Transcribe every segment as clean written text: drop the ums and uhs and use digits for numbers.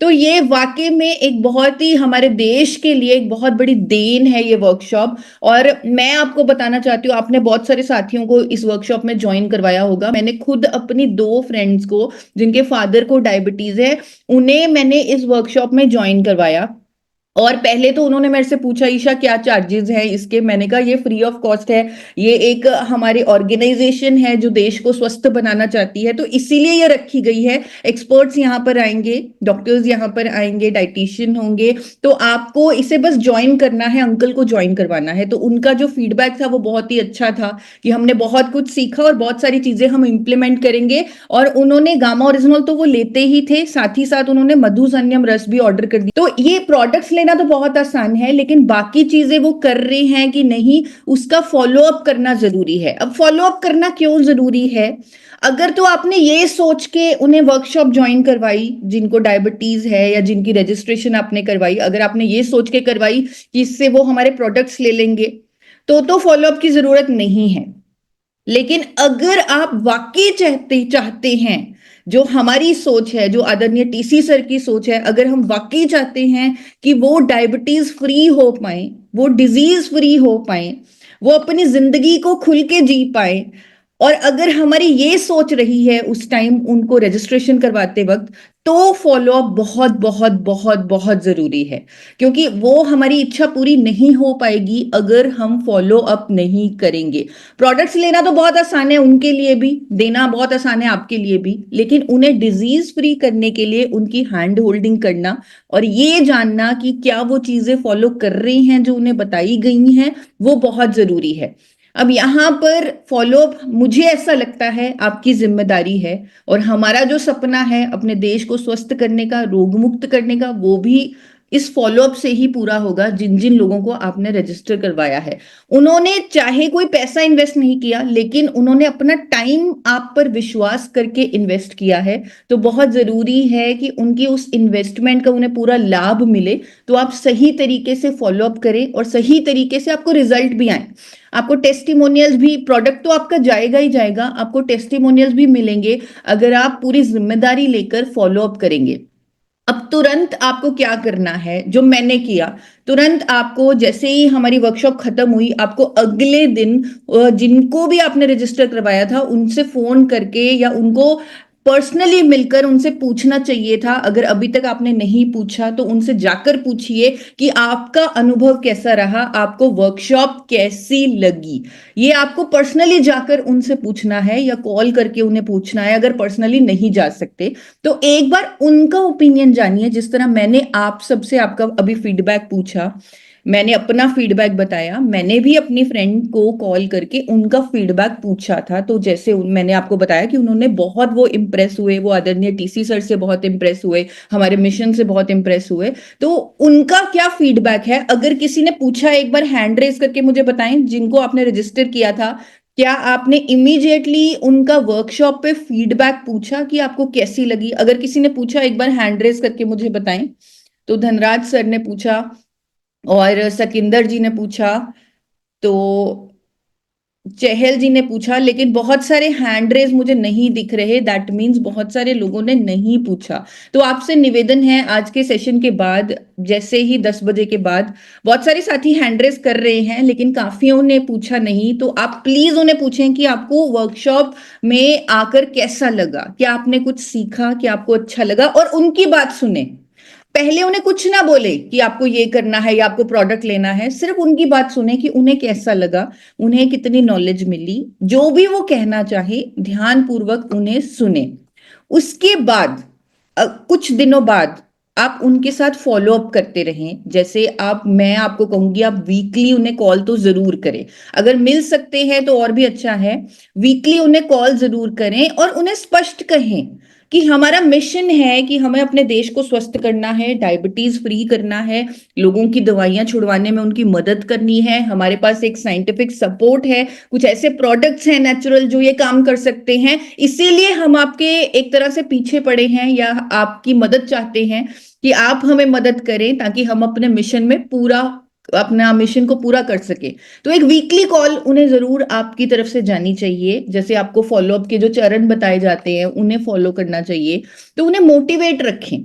तो ये वाकई में एक बहुत ही हमारे देश के लिए एक बहुत बड़ी देन है ये वर्कशॉप। और मैं आपको बताना चाहती हूँ, आपने बहुत सारे साथियों को इस वर्कशॉप में ज्वाइन करवाया होगा। मैंने खुद अपनी 2 फ्रेंड्स को, जिनके फादर को डायबिटीज है, उन्हें मैंने इस वर्कशॉप में ज्वाइन करवाया। और पहले तो उन्होंने मेरे से पूछा, ईशा क्या चार्जेस हैं इसके। मैंने कहा ये फ्री ऑफ कॉस्ट है। ये एक हमारी ऑर्गेनाइजेशन है जो देश को स्वस्थ बनाना चाहती है, तो इसीलिए ये रखी गई है। एक्सपर्ट्स यहाँ पर आएंगे, डॉक्टर्स यहाँ पर आएंगे, डाइटिशियन होंगे। तो आपको इसे बस ज्वाइन करना है, अंकल को ज्वाइन करवाना है। तो उनका जो फीडबैक था वो बहुत ही अच्छा था कि हमने बहुत कुछ सीखा और बहुत सारी चीजें हम इंप्लीमेंट करेंगे। और उन्होंने गामा ओरिजिनल तो वो लेते ही थे, साथ ही साथ उन्होंने मधुसन्यम रस भी ऑर्डर कर दिया। तो ये प्रोडक्ट्स लेना तो बहुत आसान है, लेकिन बाकी चीजें वो कर रहे हैं कि नहीं, उसका फॉलो अप करना जरूरी है। अब फॉलो अप करना क्यों जरूरी है? अगर तो आपने ये सोच के उन्हें वर्कशॉप ज्वाइन करवाई, जिनको डायबिटीज है या जिनकी रजिस्ट्रेशन आपने करवाई, अगर आपने ये सोच के करवाई कि इससे वो हमारे प्रोडक्ट्स ले लेंगे, तो फॉलो अप की जरूरत नहीं है। लेकिन अगर आप वाकई चाहते चाहते हैं, जो हमारी सोच है, जो आदरणीय टीसी सर की सोच है, अगर हम वाकई चाहते हैं कि वो डायबिटीज फ्री हो पाए, वो डिजीज फ्री हो पाए, वो अपनी जिंदगी को खुल के जी पाए, और अगर हमारी ये सोच रही है उस टाइम उनको रजिस्ट्रेशन करवाते वक्त, तो फॉलो अप बहुत बहुत बहुत बहुत जरूरी है। क्योंकि वो हमारी इच्छा पूरी नहीं हो पाएगी अगर हम फॉलो अप नहीं करेंगे। प्रोडक्ट्स लेना तो बहुत आसान है उनके लिए भी, देना बहुत आसान है आपके लिए भी, लेकिन उन्हें डिजीज फ्री करने के लिए उनकी हैंड होल्डिंग करना और ये जानना कि क्या वो चीजें फॉलो कर रही हैं जो उन्हें बताई गई हैं, वो बहुत जरूरी है। अब यहां पर फॉलोअप, मुझे ऐसा लगता है, आपकी जिम्मेदारी है। और हमारा जो सपना है अपने देश को स्वस्थ करने का, रोग मुक्त करने का, वो भी इस फॉलोअप से ही पूरा होगा। जिन जिन लोगों को आपने रजिस्टर करवाया है, उन्होंने चाहे कोई पैसा इन्वेस्ट नहीं किया, लेकिन उन्होंने अपना टाइम आप पर विश्वास करके इन्वेस्ट किया है। तो बहुत जरूरी है कि उनकी उस इन्वेस्टमेंट का उन्हें पूरा लाभ मिले। तो आप सही तरीके से फॉलोअप करें और सही तरीके से आपको रिजल्ट भी आए। आपको टेस्टिमोनियल्स भी, प्रोडक्ट तो आपका जाएगा ही जाएगा, आपको टेस्टिमोनियल्स भी मिलेंगे अगर आप पूरी जिम्मेदारी लेकर फॉलो अप करेंगे। अब तुरंत आपको क्या करना है, जो मैंने किया, तुरंत आपको जैसे ही हमारी वर्कशॉप खत्म हुई, आपको अगले दिन जिनको भी आपने रजिस्टर करवाया था उनसे फोन करके या उनको पर्सनली मिलकर उनसे पूछना चाहिए था। अगर अभी तक आपने नहीं पूछा तो उनसे जाकर पूछिए कि आपका अनुभव कैसा रहा, आपको वर्कशॉप कैसी लगी। ये आपको पर्सनली जाकर उनसे पूछना है या कॉल करके उन्हें पूछना है, अगर पर्सनली नहीं जा सकते तो एक बार उनका ओपिनियन जानिए। जिस तरह मैंने आप सबसे आपका अभी फीडबैक पूछा, मैंने अपना फीडबैक बताया, मैंने भी अपनी फ्रेंड को कॉल करके उनका फीडबैक पूछा था। तो जैसे मैंने आपको बताया कि उन्होंने बहुत वो इम्प्रेस हुए, वो आदरणीय टीसी सर से बहुत इम्प्रेस हुए, हमारे मिशन से बहुत इम्प्रेस हुए। तो उनका क्या फीडबैक है, अगर किसी ने पूछा, एक बार हैंड रेज करके मुझे बताएं, जिनको आपने रजिस्टर किया था, क्या आपने इमीडिएटली उनका वर्कशॉप पे फीडबैक पूछा कि आपको कैसी लगी? अगर किसी ने पूछा, एक बार हैंड रेज करके मुझे बताएं। तो धनराज सर ने पूछा और सकिंदर जी ने पूछा, तो चहल जी ने पूछा, लेकिन बहुत सारे हैंड रेज मुझे नहीं दिख रहे। दैट मीन्स बहुत सारे लोगों ने नहीं पूछा। तो आपसे निवेदन है, आज के सेशन के बाद, जैसे ही 10 बजे के बाद, बहुत सारे साथी हैंड रेज कर रहे हैं लेकिन काफियों ने पूछा नहीं, तो आप प्लीज उन्हें पूछें कि आपको वर्कशॉप में आकर कैसा लगा, क्या आपने कुछ सीखा, क्या आपको अच्छा लगा, और उनकी बात सुने। पहले उन्हें कुछ ना बोले कि आपको ये करना है या आपको प्रोडक्ट लेना है, सिर्फ उनकी बात सुने कि उन्हें कैसा लगा, उन्हें कितनी नॉलेज मिली। जो भी वो कहना चाहे ध्यान पूर्वक उन्हें सुने। उसके बाद कुछ दिनों बाद आप उनके साथ फॉलो अप करते रहें। जैसे मैं आपको कहूंगी, आप वीकली उन्हें कॉल तो जरूर करें। अगर मिल सकते हैं तो और भी अच्छा है। वीकली उन्हें कॉल जरूर करें और उन्हें स्पष्ट कहें कि हमारा मिशन है कि हमें अपने देश को स्वस्थ करना है, डायबिटीज फ्री करना है, लोगों की दवाइयां छुड़वाने में उनकी मदद करनी है। हमारे पास एक साइंटिफिक सपोर्ट है, कुछ ऐसे प्रोडक्ट्स हैं नेचुरल जो ये काम कर सकते हैं। इसीलिए हम आपके एक तरह से पीछे पड़े हैं या आपकी मदद चाहते हैं कि आप हमें मदद करें ताकि हम अपने मिशन में पूरा, अपना मिशन को पूरा कर सके। तो एक वीकली कॉल उन्हें जरूर आपकी तरफ से जानी चाहिए। जैसे आपको फॉलोअप के जो चरण बताए जाते हैं उन्हें फॉलो करना चाहिए। तो उन्हें मोटिवेट रखें,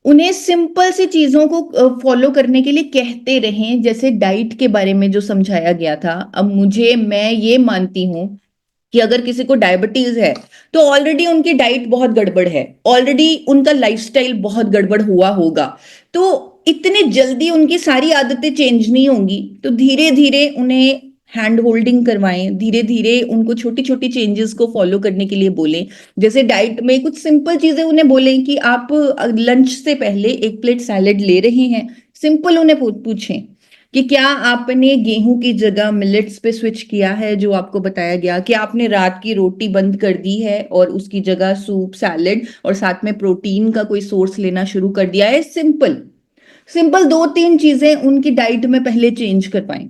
उन्हें सिंपल सी चीज़ों को फ़ॉलो करने के लिए कहते रहें, जैसे डाइट के बारे में जो समझाया गया था। अब मैं ये मानती हूँ कि अगर किसी को डायबिटीज है तो ऑलरेडी उनकी डाइट बहुत गड़बड़ है, ऑलरेडी उनका लाइफस्टाइल बहुत गड़बड़ हुआ होगा। तो इतने जल्दी उनकी सारी आदतें चेंज नहीं होंगी, तो धीरे धीरे उन्हें हैंड होल्डिंग करवाएं, धीरे धीरे उनको छोटी छोटी चेंजेस को फॉलो करने के लिए बोलें। जैसे डाइट में कुछ सिंपल चीजें उन्हें बोलें कि आप लंच से पहले एक प्लेट सैलेड ले रहे हैं, सिंपल उन्हें पूछें कि क्या आपने गेहूं की जगह मिलेट्स पे स्विच किया है, जो आपको बताया गया कि आपने रात की रोटी बंद कर दी है और उसकी जगह सूप, सैलेड और साथ में प्रोटीन का कोई सोर्स लेना शुरू कर दिया है। सिंपल सिंपल दो तीन चीजें उनकी डाइट में पहले चेंज करवाएं।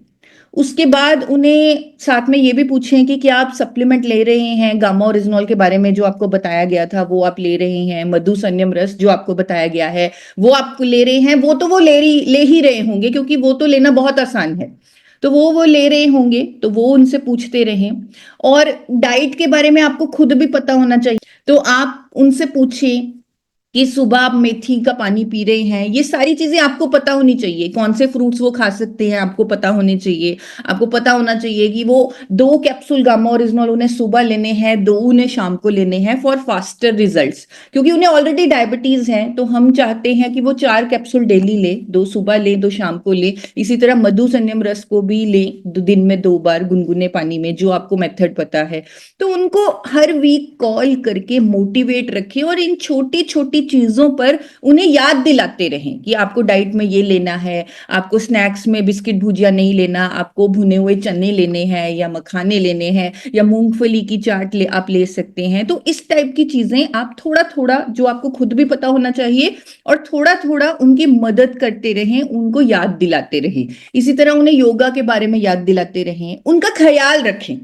उसके बाद उन्हें साथ में ये भी पूछें कि क्या आप सप्लीमेंट ले रहे हैं, गामा ओरिजिनॉल के बारे में जो आपको बताया गया था वो आप ले रहे हैं, मधु संयम रस जो आपको बताया गया है वो आप ले रहे हैं। वो तो वो ले ही रहे होंगे, क्योंकि वो तो लेना बहुत आसान है, तो वो ले रहे होंगे, तो वो उनसे पूछते रहें। और डाइट के बारे में आपको खुद भी पता होना चाहिए, तो आप उनसे पूछें कि सुबह आप मेथी का पानी पी रहे हैं। ये सारी चीजें आपको पता होनी चाहिए, कौन से फ्रूट्स वो खा सकते हैं आपको पता होने चाहिए। आपको पता होना चाहिए कि वो 2 कैप्सूल गामा ओरिजिनल उन्हें सुबह लेने हैं, 2 उन्हें शाम को लेने हैं फॉर फास्टर रिजल्ट्स। क्योंकि उन्हें ऑलरेडी डायबिटीज है, तो हम चाहते हैं कि वो 4 कैप्सूल डेली ले, 2 सुबह ले, 2 शाम को ले। इसी तरह मधु संयम रस को भी ले, दिन में 2 बार गुनगुने पानी में, जो आपको मेथड पता है। तो उनको हर वीक कॉल करके मोटिवेट रखें और इन छोटी छोटी चीजों पर उन्हें याद दिलाते रहें कि आपको डाइट में ये लेना है, आपको स्नैक्स में बिस्किट भुजिया नहीं लेना, आपको भुने हुए चने लेने हैं या मखाने लेने हैं या मूंगफली की चाट आप ले सकते हैं। तो इस टाइप की चीजें आप थोड़ा थोड़ा, जो आपको खुद भी पता होना चाहिए, और थोड़ा थोड़ा उनकी मदद करते रहें, उनको याद दिलाते रहें। इसी तरह उन्हें योगा के बारे में याद दिलाते रहें, उनका ख्याल रखें।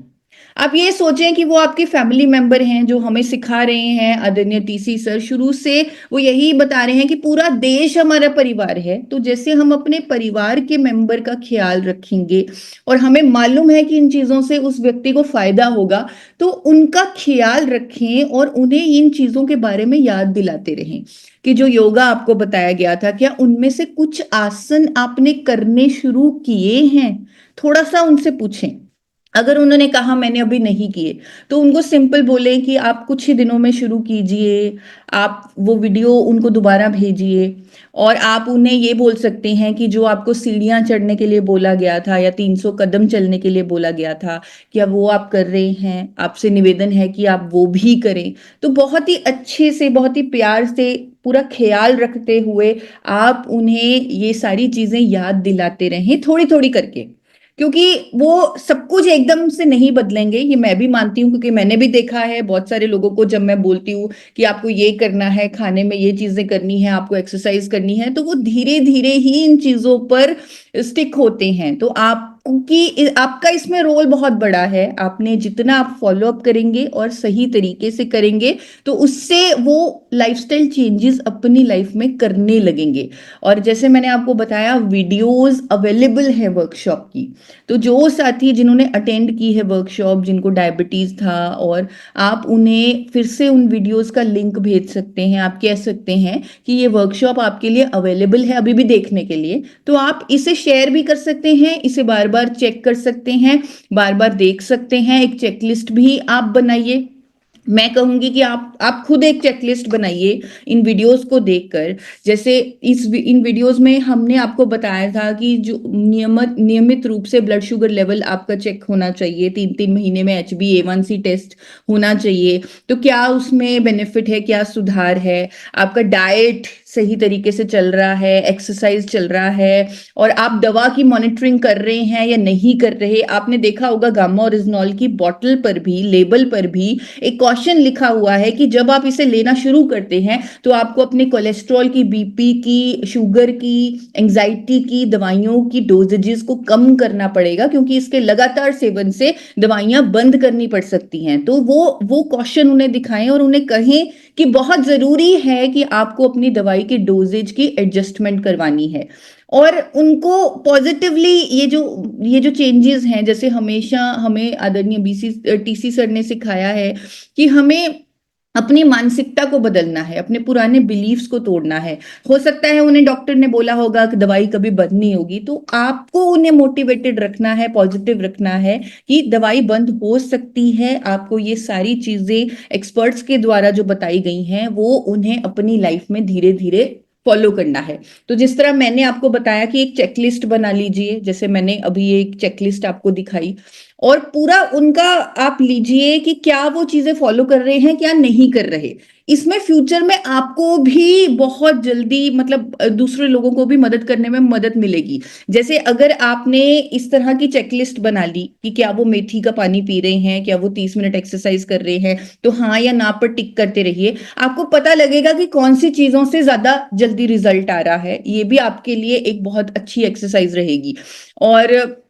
आप ये सोचें कि वो आपके फैमिली मेंबर हैं जो हमें सिखा रहे हैं। आदरणीय टीसी सर शुरू से वो यही बता रहे हैं कि पूरा देश हमारा परिवार है, तो जैसे हम अपने परिवार के मेंबर का ख्याल रखेंगे और हमें मालूम है कि इन चीजों से उस व्यक्ति को फायदा होगा, तो उनका ख्याल रखें और उन्हें इन चीजों के बारे में याद दिलाते रहें। कि जो योगा आपको बताया गया था, क्या उनमें से कुछ आसन आपने करने शुरू किए हैं? थोड़ा सा उनसे पूछें। अगर उन्होंने कहा मैंने अभी नहीं किए, तो उनको सिंपल बोले कि आप कुछ ही दिनों में शुरू कीजिए। आप वो वीडियो उनको दोबारा भेजिए, और आप उन्हें ये बोल सकते हैं कि जो आपको सीढ़ियां चढ़ने के लिए बोला गया था या 300 कदम चलने के लिए बोला गया था, क्या वो आप कर रहे हैं? आपसे निवेदन है कि आप वो भी करें। तो बहुत ही अच्छे से, बहुत ही प्यार से, पूरा ख्याल रखते हुए आप उन्हें ये सारी चीजें याद दिलाते रहें, थोड़ी थोड़ी करके। क्योंकि वो सब कुछ एकदम से नहीं बदलेंगे, ये मैं भी मानती हूँ, क्योंकि मैंने भी देखा है बहुत सारे लोगों को, जब मैं बोलती हूँ कि आपको ये करना है, खाने में ये चीजें करनी है, आपको एक्सरसाइज करनी है, तो वो धीरे धीरे ही इन चीजों पर स्टिक होते हैं। तो आपका इसमें रोल बहुत बड़ा है। आपने जितना आप फॉलो अप करेंगे और सही तरीके से करेंगे, तो उससे वो लाइफस्टाइल चेंजेस अपनी लाइफ में करने लगेंगे। और जैसे मैंने आपको बताया, वीडियोस अवेलेबल है वर्कशॉप की, तो जो साथी जिन्होंने अटेंड की है वर्कशॉप, जिनको डायबिटीज था, और आप उन्हें फिर से उन वीडियोस का लिंक भेज सकते हैं। आप कह सकते हैं कि ये वर्कशॉप आपके लिए अवेलेबल है अभी भी देखने के लिए, तो आप इसे शेयर भी कर सकते हैं, इसे बार बार चेक कर सकते हैं, बार बार देख सकते हैं। एक चेकलिस्ट भी आप बनाइए। मैं कहूंगी कि आप खुद एक चेकलिस्ट बनाइए इन वीडियोस को देखकर। जैसे इन वीडियोस में हमने आपको बताया था कि जो नियमित रूप से ब्लड शुगर लेवल आपका चेक होना चाहिए, 3-3 महीने में HbA1c टेस्ट होना चाहिए। तो क्या उसमें बेनिफिट है, क्या सुधार है? आपका डाइट सही तरीके से चल रहा है, एक्सरसाइज चल रहा है, और आप दवा की मॉनिटरिंग कर रहे हैं या नहीं कर रहे? आपने देखा होगा गामा ओरिजिनॉल की बॉटल पर भी, लेबल पर भी एक क्वेश्चन लिखा हुआ है कि जब आप इसे लेना शुरू करते हैं तो आपको अपने कोलेस्ट्रॉल की, बीपी की, शुगर की, एंजाइटी की दवाइयों की डोजेजेस को कम करना पड़ेगा, क्योंकि इसके लगातार सेवन से दवाइयां बंद करनी पड़ सकती हैं। तो वो क्वेश्चन उन्हें दिखाएं और उन्हें कहें कि बहुत जरूरी है कि आपको अपनी दवाई की डोजेज की एडजस्टमेंट करवानी है। और उनको पॉजिटिवली ये जो चेंजेस हैं, जैसे हमेशा हमें आदरणीय BC TC सर ने सिखाया है कि हमें अपनी मानसिकता को बदलना है, अपने पुराने बिलीफ्स को तोड़ना है। हो सकता है उन्हें डॉक्टर ने बोला होगा कि दवाई कभी बंद नहीं होगी, तो आपको उन्हें मोटिवेटेड रखना है, पॉजिटिव रखना है कि दवाई बंद हो सकती है। आपको ये सारी चीजें एक्सपर्ट्स के द्वारा जो बताई गई हैं वो उन्हें अपनी लाइफ में धीरे धीरे फॉलो करना है। तो जिस तरह मैंने आपको बताया कि एक चेकलिस्ट बना लीजिए, जैसे मैंने अभी एक चेकलिस्ट आपको दिखाई, और पूरा उनका आप लीजिए कि क्या वो चीजें फॉलो कर रहे हैं, क्या नहीं कर रहे। इसमें फ्यूचर में आपको भी बहुत जल्दी मतलब दूसरे लोगों को भी मदद करने में मदद मिलेगी। जैसे अगर आपने इस तरह की चेकलिस्ट बना ली कि क्या वो मेथी का पानी पी रहे हैं, क्या वो 30 मिनट एक्सरसाइज कर रहे हैं, तो हाँ या ना पर टिक करते रहिए। आपको पता लगेगा कि कौन सी चीजों से ज्यादा जल्दी रिजल्ट आ रहा है। ये भी आपके लिए एक बहुत अच्छी एक्सरसाइज रहेगी। और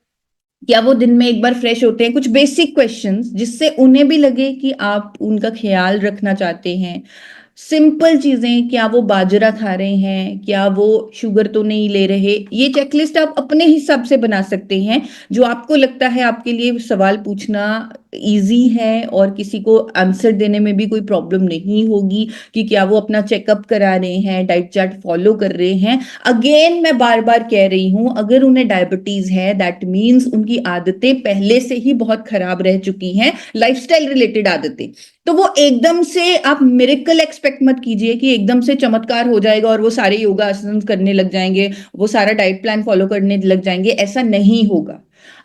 क्या वो दिन में एक बार फ्रेश होते हैं, कुछ बेसिक क्वेश्चंस जिससे उन्हें भी लगे कि आप उनका ख्याल रखना चाहते हैं। सिंपल चीजें, क्या वो बाजरा खा रहे हैं, क्या वो शुगर तो नहीं ले रहे, ये चेकलिस्ट आप अपने हिसाब से बना सकते हैं। जो आपको लगता है आपके लिए सवाल पूछना इजी है और किसी को आंसर देने में भी कोई प्रॉब्लम नहीं होगी, कि क्या वो अपना चेकअप करा रहे हैं, डाइट चार्ट फॉलो कर रहे हैं। अगेन मैं बार बार कह रही हूं, अगर उन्हें डायबिटीज है दैट मीन्स उनकी आदतें पहले से ही बहुत खराब रह चुकी हैं, लाइफस्टाइल रिलेटेड आदतें। तो वो एकदम से आप मिरेकल एक्सपेक्ट मत कीजिए कि एकदम से चमत्कार हो जाएगा और वो सारे योगा आसन करने लग जाएंगे, वो सारा डाइट प्लान फॉलो करने लग जाएंगे। ऐसा नहीं होगा।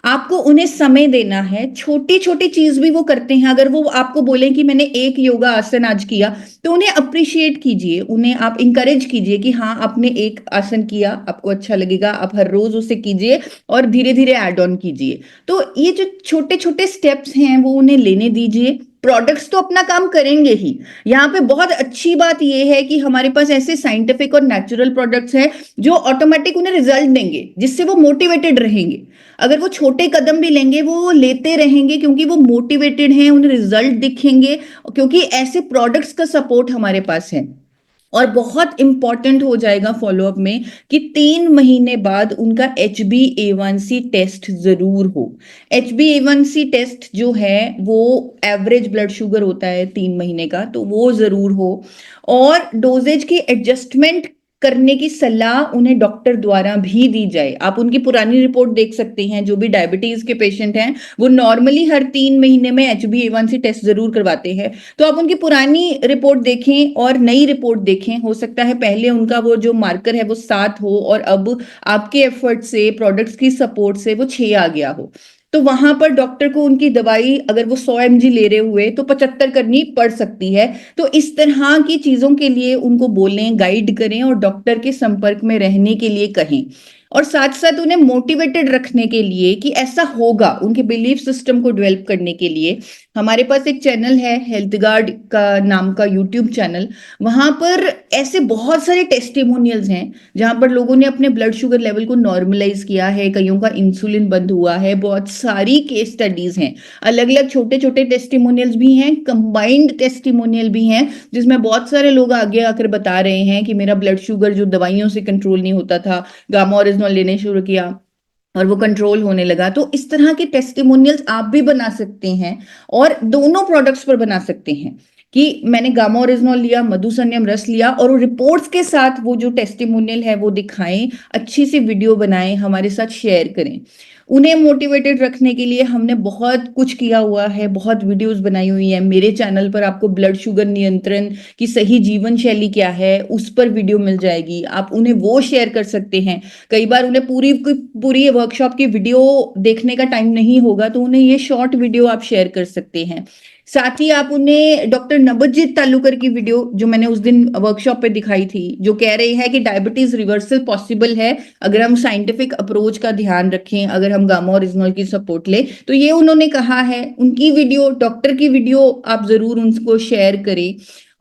आपको उन्हें समय देना है। छोटी छोटी चीज भी वो करते हैं। अगर वो आपको बोले कि मैंने एक योगा आसन आज किया, तो उन्हें अप्रिशिएट कीजिए, उन्हें आप इंकरेज कीजिए कि हाँ आपने एक आसन किया, आपको अच्छा लगेगा, आप हर रोज उसे कीजिए और धीरे धीरे ऐड ऑन कीजिए। तो ये जो छोटे छोटे स्टेप्स हैं वो उन्हें लेने दीजिए। प्रोडक्ट्स तो अपना काम करेंगे ही। यहाँ पे बहुत अच्छी बात यह है कि हमारे पास ऐसे साइंटिफिक और नेचुरल प्रोडक्ट्स हैं जो ऑटोमेटिक उन्हें रिजल्ट देंगे, जिससे वो मोटिवेटेड रहेंगे। अगर वो छोटे कदम भी लेंगे वो लेते रहेंगे, क्योंकि वो मोटिवेटेड हैं, उन्हें रिजल्ट दिखेंगे, क्योंकि ऐसे प्रोडक्ट्स का सपोर्ट हमारे पास है। और बहुत इंपॉर्टेंट हो जाएगा फॉलोअप में कि 3 महीने बाद उनका HbA1c टेस्ट जरूर हो। HbA1c टेस्ट जो है वो एवरेज ब्लड शुगर होता है 3 महीने का, तो वो जरूर हो। और डोजेज की एडजस्टमेंट करने की सलाह उन्हें डॉक्टर द्वारा भी दी जाए। आप उनकी पुरानी रिपोर्ट देख सकते हैं। जो भी डायबिटीज के पेशेंट हैं वो नॉर्मली हर 3 महीने में HbA1c टेस्ट जरूर करवाते हैं। तो आप उनकी पुरानी रिपोर्ट देखें और नई रिपोर्ट देखें। हो सकता है पहले उनका वो जो मार्कर है वो 7 हो और अब आपके एफर्ट से, प्रोडक्ट्स की सपोर्ट से वो 6 आ गया हो। तो वहां पर डॉक्टर को उनकी दवाई अगर वो 100 mg ले रहे हुए तो 75 करनी पड़ सकती है। तो इस तरह की चीजों के लिए उनको बोलें, गाइड करें और डॉक्टर के संपर्क में रहने के लिए कहें। और साथ साथ उन्हें मोटिवेटेड रखने के लिए कि ऐसा होगा, उनके बिलीफ सिस्टम को डेवलप करने के लिए हमारे पास एक चैनल है, हेल्थ गार्ड का नाम का यूट्यूब चैनल। वहां पर ऐसे बहुत सारे टेस्टिमोनियल्स हैं जहां पर लोगों ने अपने ब्लड शुगर लेवल को नॉर्मलाइज किया है, कईयों का इंसुलिन बंद हुआ है, बहुत सारी केस स्टडीज हैं। अलग अलग छोटे छोटे टेस्टिमोनियल्स भी हैं, कंबाइंड टेस्टिमोनियल भी हैं, जिसमें बहुत सारे लोग आगे आकर बता रहे हैं कि मेरा ब्लड शुगर जो दवाइयों से कंट्रोल नहीं होता था, गामा ओरिजिनल लेने शुरू किया और वो कंट्रोल होने लगा। तो इस तरह के टेस्टिमोनियल्स आप भी बना सकते हैं और दोनों प्रोडक्ट्स पर बना सकते हैं कि मैंने गामा ओरिजिनल लिया, मधुसन्यम रस लिया, और रिपोर्ट्स के साथ वो जो टेस्टिमोनियल है वो दिखाएं, अच्छी सी वीडियो बनाएं, हमारे साथ शेयर करें। उन्हें मोटिवेटेड रखने के लिए हमने बहुत कुछ किया हुआ है, बहुत वीडियोस बनाई हुई है। मेरे चैनल पर आपको ब्लड शुगर नियंत्रण की सही जीवन शैली क्या है उस पर वीडियो मिल जाएगी, आप उन्हें वो शेयर कर सकते हैं। कई बार उन्हें पूरी पूरी वर्कशॉप की वीडियो देखने का टाइम नहीं होगा, तो उन्हें ये शॉर्ट वीडियो आप शेयर कर सकते हैं। साथ ही आप उन्हें डॉक्टर नबजीत तालुकर की वीडियो जो मैंने उस दिन वर्कशॉप पे दिखाई थी, जो कह रही है कि डायबिटीज रिवर्सल पॉसिबल है अगर हम साइंटिफिक अप्रोच का ध्यान रखें, अगर हम गामा ओरिजिनल की सपोर्ट ले, तो ये उन्होंने कहा है। उनकी वीडियो, डॉक्टर की वीडियो आप जरूर उनको शेयर करें।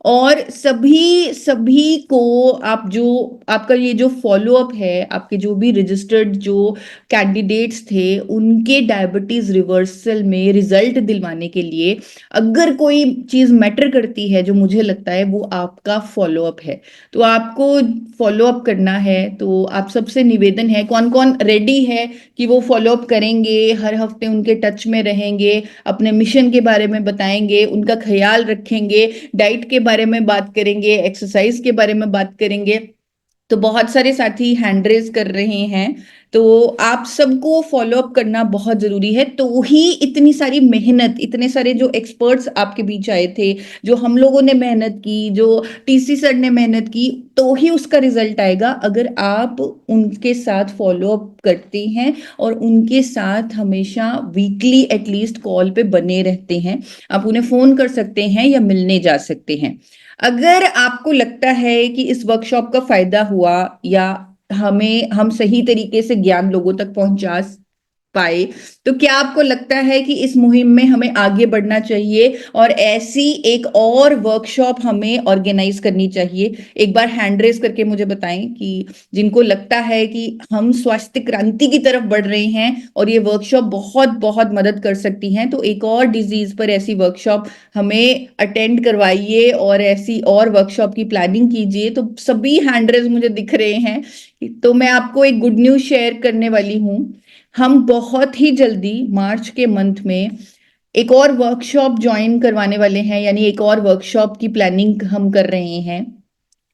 और सभी सभी को आप जो आपका ये जो फॉलो अप है, आपके जो भी रजिस्टर्ड जो कैंडिडेट्स थे, उनके डायबिटीज रिवर्सल में रिजल्ट दिलवाने के लिए अगर कोई चीज मैटर करती है, जो मुझे लगता है वो आपका फॉलो अप है। तो आपको फॉलो अप करना है। तो आप सबसे निवेदन है, कौन कौन रेडी है कि वो फॉलो अप करेंगे, हर हफ्ते उनके टच में रहेंगे, अपने मिशन के बारे में बताएंगे, उनका ख्याल रखेंगे, डाइट के बारे में बात करेंगे, एक्सरसाइज के बारे में बात करेंगे। तो बहुत सारे साथी हैंड रेज कर रहे हैं। तो आप सबको फॉलो अप करना बहुत जरूरी है, तो ही इतनी सारी मेहनत, इतने सारे जो एक्सपर्ट्स आपके बीच आए थे, जो हम लोगों ने मेहनत की, जो टीसी सर ने मेहनत की, तो ही उसका रिजल्ट आएगा अगर आप उनके साथ फॉलो अप करते हैं और उनके साथ हमेशा वीकली एटलीस्ट कॉल पे बने रहते हैं। आप उन्हें फोन कर सकते हैं या मिलने जा सकते हैं। अगर आपको लगता है कि इस वर्कशॉप का फायदा हुआ या हम सही तरीके से ज्ञान लोगों तक पहुंचा पाए, तो क्या आपको लगता है कि इस मुहिम में हमें आगे बढ़ना चाहिए और ऐसी एक और वर्कशॉप हमें ऑर्गेनाइज करनी चाहिए? एक बार हैंड रेस करके मुझे बताएं कि जिनको लगता है कि हम स्वास्थ्य क्रांति की तरफ बढ़ रहे हैं और ये वर्कशॉप बहुत बहुत मदद कर सकती हैं, तो एक और डिजीज पर ऐसी वर्कशॉप हमें अटेंड करवाइए और ऐसी और वर्कशॉप की प्लानिंग कीजिए। तो सभी हैंड रेस मुझे दिख रहे हैं। तो मैं आपको एक गुड न्यूज शेयर करने वाली हूँ। हम बहुत ही जल्दी मार्च के मंथ में एक और वर्कशॉप ज्वाइन करवाने वाले हैं, यानी एक और वर्कशॉप की प्लानिंग हम कर रहे हैं,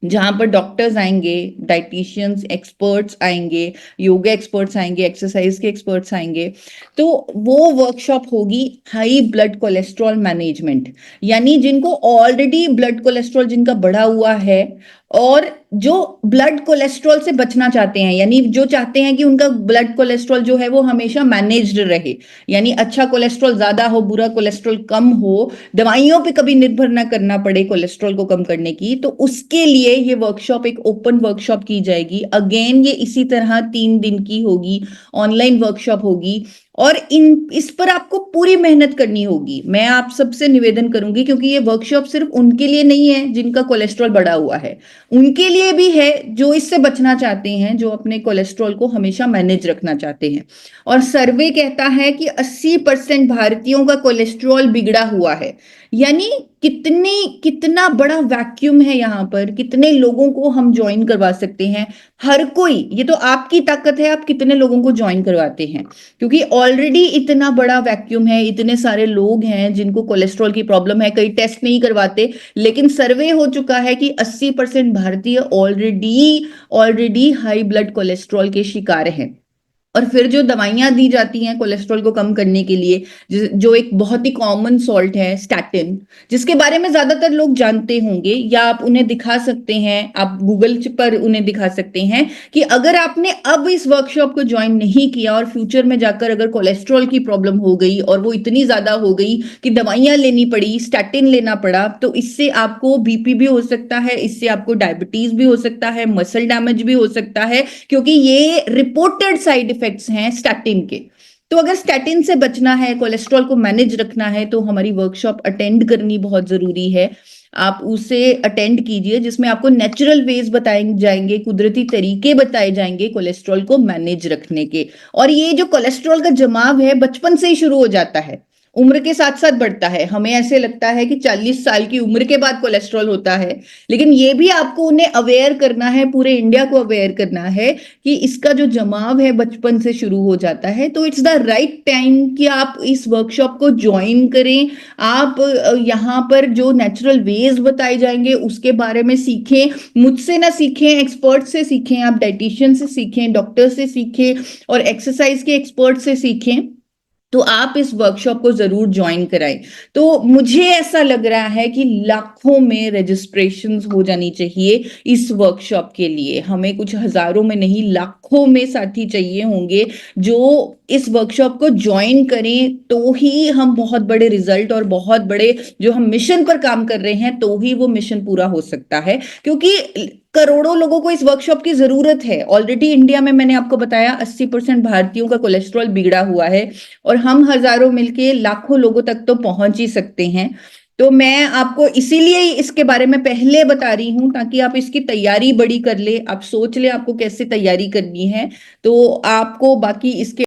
जहां पर डॉक्टर्स आएंगे, डाइटिशियंस एक्सपर्ट्स आएंगे, योगा एक्सपर्ट्स आएंगे, एक्सरसाइज के एक्सपर्ट्स आएंगे। तो वो वर्कशॉप होगी हाई ब्लड कोलेस्ट्रॉल मैनेजमेंट, यानी जिनको ऑलरेडी ब्लड कोलेस्ट्रॉल जिनका बढ़ा हुआ है और जो ब्लड कोलेस्ट्रॉल से बचना चाहते हैं, यानी जो चाहते हैं कि उनका ब्लड कोलेस्ट्रॉल जो है वो हमेशा मैनेज्ड रहे, यानी अच्छा कोलेस्ट्रॉल ज्यादा हो, बुरा कोलेस्ट्रॉल कम हो, दवाइयों पे कभी निर्भर ना करना पड़े कोलेस्ट्रॉल को कम करने की। तो उसके लिए ये वर्कशॉप एक ओपन वर्कशॉप की जाएगी। अगेन ये इसी तरह 3 दिन की होगी, ऑनलाइन वर्कशॉप होगी और इस पर आपको पूरी मेहनत करनी होगी। मैं आप सबसे निवेदन करूंगी, क्योंकि ये वर्कशॉप सिर्फ उनके लिए नहीं है जिनका कोलेस्ट्रॉल बढ़ा हुआ है, उनके लिए भी है जो इससे बचना चाहते हैं, जो अपने कोलेस्ट्रॉल को हमेशा मैनेज रखना चाहते हैं। और सर्वे कहता है कि 80% भारतीयों का कोलेस्ट्रॉल बिगड़ा हुआ है, यानी कितना बड़ा वैक्यूम है यहाँ पर, कितने लोगों को हम ज्वाइन करवा सकते हैं। हर कोई, ये तो आपकी ताकत है, आप कितने लोगों को ज्वाइन करवाते हैं, क्योंकि ऑलरेडी इतना बड़ा वैक्यूम है, इतने सारे लोग हैं जिनको कोलेस्ट्रॉल की प्रॉब्लम है, कई टेस्ट नहीं करवाते, लेकिन सर्वे हो चुका है कि 80% भारतीय already already high blood cholesterol के शिकार हैं। और फिर जो दवाइयां दी जाती हैं कोलेस्ट्रॉल को कम करने के लिए, जो एक बहुत ही कॉमन सॉल्ट है स्टैटिन, जिसके बारे में ज्यादातर लोग जानते होंगे, या आप उन्हें दिखा सकते हैं, आप गूगल पर उन्हें दिखा सकते हैं कि अगर आपने अब इस वर्कशॉप को ज्वाइन नहीं किया और फ्यूचर में जाकर अगर कोलेस्ट्रॉल की प्रॉब्लम हो गई और वो इतनी ज्यादा हो गई कि दवाइयां लेनी पड़ी, स्टैटिन लेना पड़ा, तो इससे आपको बीपी भी हो सकता है, इससे आपको डायबिटीज भी हो सकता है, मसल डैमेज भी हो सकता है, क्योंकि ये रिपोर्टेड साइड इफेक्ट्स हैं स्टैटिन के। तो अगर स्टैटिन से बचना है, कोलेस्ट्रॉल को मैनेज रखना है, तो हमारी वर्कशॉप अटेंड करनी बहुत जरूरी है। आप उसे अटेंड कीजिए, जिसमें आपको नेचुरल वेज बताए जाएंगे, कुदरती तरीके बताए जाएंगे कोलेस्ट्रॉल को मैनेज रखने के। और ये जो कोलेस्ट्रॉल का जमाव है बचपन से ही शुरू हो जाता है, उम्र के साथ साथ बढ़ता है। हमें ऐसे लगता है कि 40 साल की उम्र के बाद कोलेस्ट्रॉल होता है, लेकिन ये भी आपको उन्हें अवेयर करना है, पूरे इंडिया को अवेयर करना है कि इसका जो जमाव है बचपन से शुरू हो जाता है। तो इट्स द राइट टाइम कि आप इस वर्कशॉप को ज्वाइन करें। आप यहाँ पर जो नेचुरल वेज बताए जाएंगे उसके बारे में सीखें, मुझसे ना सीखें, एक्सपर्ट से सीखें, आप डाइटिशियन से सीखें, डॉक्टर से सीखें और एक्सरसाइज के एक्सपर्ट से सीखें। तो आप इस वर्कशॉप को जरूर ज्वाइन कराएं। तो मुझे ऐसा लग रहा है कि लाखों में रजिस्ट्रेशंस हो जानी चाहिए इस वर्कशॉप के लिए। हमें कुछ हजारों में नहीं, लाखों में साथी चाहिए होंगे जो इस वर्कशॉप को ज्वाइन करें, तो ही हम बहुत बड़े रिजल्ट और बहुत बड़े जो हम मिशन पर काम कर रहे हैं, तो ही वो मिशन पूरा हो सकता है। क्योंकि करोड़ों लोगों को इस वर्कशॉप की जरूरत है। ऑलरेडी इंडिया में मैंने आपको बताया 80% भारतीयों का कोलेस्ट्रॉल बिगड़ा हुआ है, और हम हजारों मिलके लाखों लोगों तक तो पहुंच ही सकते हैं। तो मैं आपको इसीलिए ही इसके बारे में पहले बता रही हूँ ताकि आप इसकी तैयारी बड़ी कर ले, आप सोच ले आपको कैसे तैयारी करनी है, तो आपको बाकी इसके